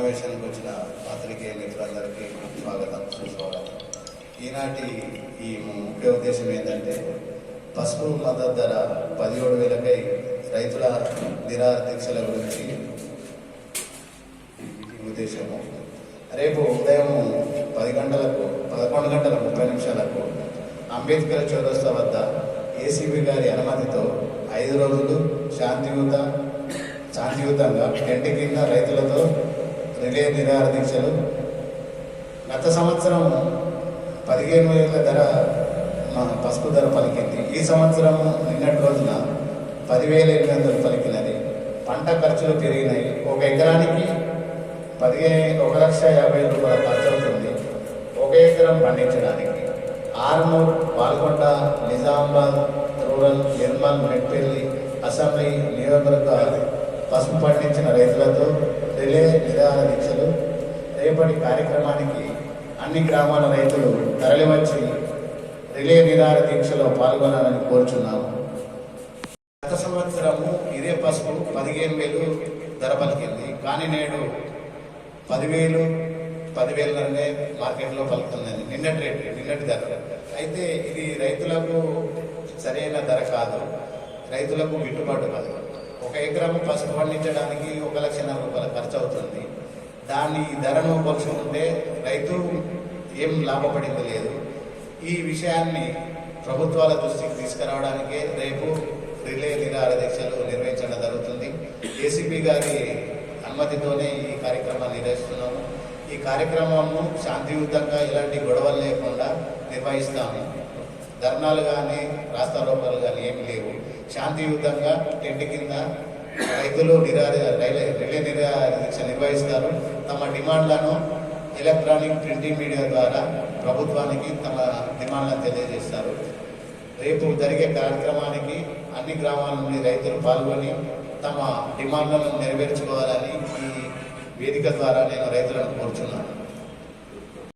సమావేశానికి వచ్చిన పాత్రికేయ మిత్రులందరికీ స్వాగతం, సుస్వాగతం. ఈనాటి ఈ ముఖ్య ఉద్దేశం ఏంటంటే పసుపు మద్దతు ధర 17,000కై రైతుల నిరాహార దీక్షల గురించి ఉద్దేశము. రేపు ఉదయం 11 గంటల 30 నిమిషాలకు అంబేద్కర్ చౌరస్తా వద్ద ఏసీబీ గారి అనుమతితో 5 రోజులు శాంతియుతంగా టెంట్ కింద రైతులతో రిలే నిరాహార దీక్షలు. గత సంవత్సరం 15,000 ధర పసుపు ధర పలికింది. ఈ సంవత్సరం నిన్నటి రోజున 10,800 పలికినది. పంట ఖర్చులు పెరిగినాయి. 1 ఎకరానికి 1,50,000 రూపాయల ఖర్చు అవుతుంది 1 ఎకరం పండించడానికి. ఆర్మూర్, పాల్గొండ, నిజామాబాద్ రూరల్, నిర్మల్, మెట్పల్లి అసెంబ్లీ నియోజకవర్గ పసుపు పండించిన రైతులతో రిలే నిరాహార దీక్షలు. రేపటి కార్యక్రమానికి అన్ని గ్రామాల రైతులు తరలివచ్చి రిలే నిరాహార దీక్షలో పాల్గొనాలని కోరుచున్నాము. గత సంవత్సరము ఇదే పసుపు 15,000 ధర పలికింది. కానీ నేడు 10,000 మార్కెట్లో పలుకుతుందని నిన్నటి ధర. అయితే ఇది రైతులకు సరైన ధర కాదు, రైతులకు గిట్టుబాటు కాదు. 1 ఎకరము పసుపు పండించడానికి 1,00,000 రూపాయల ఖర్చు అవుతుంది. దాని ధరను పోల్చుకుంటే రైతు ఏం లాభపడింది లేదు. ఈ విషయాన్ని ప్రభుత్వాల దృష్టికి తీసుకురావడానికే రేపు రిలే నిరాహార దీక్షలు నిర్వహించడం జరుగుతుంది. ఏసీపీ గారి అనుమతితోనే ఈ కార్యక్రమాన్ని నిర్వహిస్తున్నాము. ఈ కార్యక్రమంను శాంతియుతంగా ఎలాంటి గొడవలు లేకుండా నిర్వహిస్తాము. ధర్నాలు కానీ రాస్తారోకాలు కానీ ఏమి లేవు. శాంతియుతంగా టెంట్ కింద రైతులు రిలే నిరాహార దీక్ష నిర్వహిస్తారు. తమ డిమాండ్లను ఎలక్ట్రానిక్ ప్రింటింగ్ మీడియా ద్వారా ప్రభుత్వానికి తమ డిమాండ్లను తెలియజేస్తారు. రేపు జరిగే కార్యక్రమానికి అన్ని గ్రామాల నుండి రైతులు పాల్గొని తమ డిమాండ్లను నెరవేర్చుకోవాలని ఈ వేదిక ద్వారా నేను రైతులను కోరుచున్నాను.